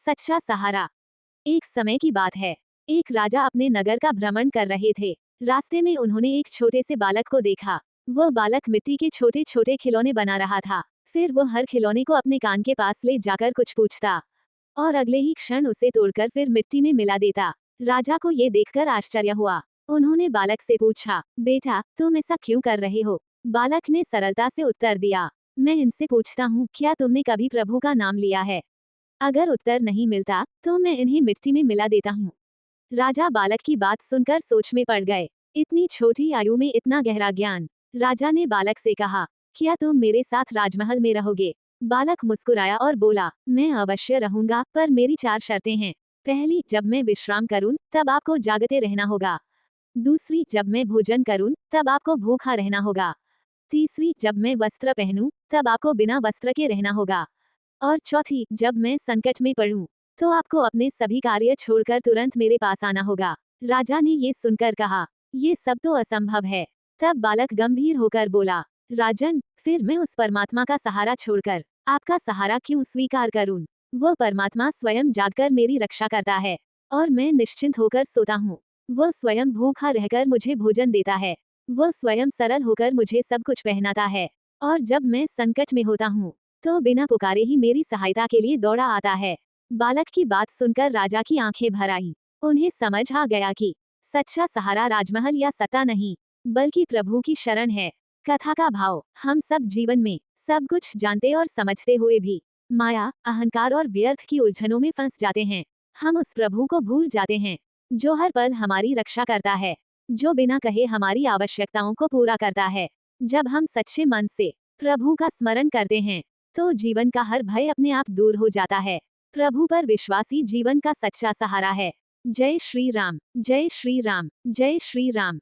सच्चा सहारा। एक समय की बात है। एक राजा अपने नगर का भ्रमण कर रहे थे। रास्ते में उन्होंने एक छोटे से बालक को देखा। वह बालक मिट्टी के छोटे छोटे खिलौने बना रहा था। फिर वो हर खिलौने को अपने कान के पास ले जाकर कुछ पूछता और अगले ही क्षण उसे तोड़कर फिर मिट्टी में मिला देता। राजा को ये देखकर आश्चर्य हुआ। उन्होंने बालक से पूछा, बेटा तुम ऐसा क्यों कर रहे हो? बालक ने सरलता से उत्तर दिया, मैं इनसे पूछता हूँ, क्या तुमने कभी प्रभु का नाम लिया है? अगर उत्तर नहीं मिलता तो मैं इन्हें मिट्टी में मिला देता हूँ। राजा बालक की बात सुनकर सोच में पड़ गए। इतनी छोटी आयु में इतना गहरा ज्ञान। राजा ने बालक से कहा, क्या तुम मेरे साथ राजमहल में रहोगे? बालक मुस्कुराया और बोला, मैं अवश्य रहूंगा, पर मेरी 4 शर्तें हैं। पहली, जब मैं विश्राम करूं तब आपको जागते रहना होगा। दूसरी, जब मैं भोजन करूं तब आपको भूखा रहना होगा। तीसरी, जब मैं वस्त्र पहनूं तब आपको बिना वस्त्र के रहना होगा। और चौथी, जब मैं संकट में पड़ूं तो आपको अपने सभी कार्य छोड़कर तुरंत मेरे पास आना होगा। राजा ने ये सुनकर कहा, ये सब तो असंभव है। तब बालक गंभीर होकर बोला, राजन, फिर मैं उस परमात्मा का सहारा छोड़कर आपका सहारा क्यों स्वीकार करूं? वो परमात्मा स्वयं जागकर मेरी रक्षा करता है और मैं निश्चिंत होकर सोता हूँ। वो स्वयं भूखा रहकर मुझे भोजन देता है। वो स्वयं सरल होकर मुझे सब कुछ पहनाता है और जब मैं संकट में होता हूँ तो बिना पुकारे ही मेरी सहायता के लिए दौड़ा आता है। बालक की बात सुनकर राजा की आंखें भर आईं। उन्हें समझ आ गया कि सच्चा सहारा राजमहल या सत्ता नहीं, बल्कि प्रभु की शरण है। कथा का भाव, हम सब जीवन में सब कुछ जानते और समझते हुए भी माया, अहंकार और व्यर्थ की उलझनों में फंस जाते हैं। हम उस प्रभु को भूल जाते हैं जो हर पल हमारी रक्षा करता है, जो बिना कहे हमारी आवश्यकताओं को पूरा करता है। जब हम सच्चे मन से प्रभु का स्मरण करते हैं तो जीवन का हर भय अपने आप दूर हो जाता है। प्रभु पर विश्वासी जीवन का सच्चा सहारा है। जय श्री राम, जय श्री राम, जय श्री राम।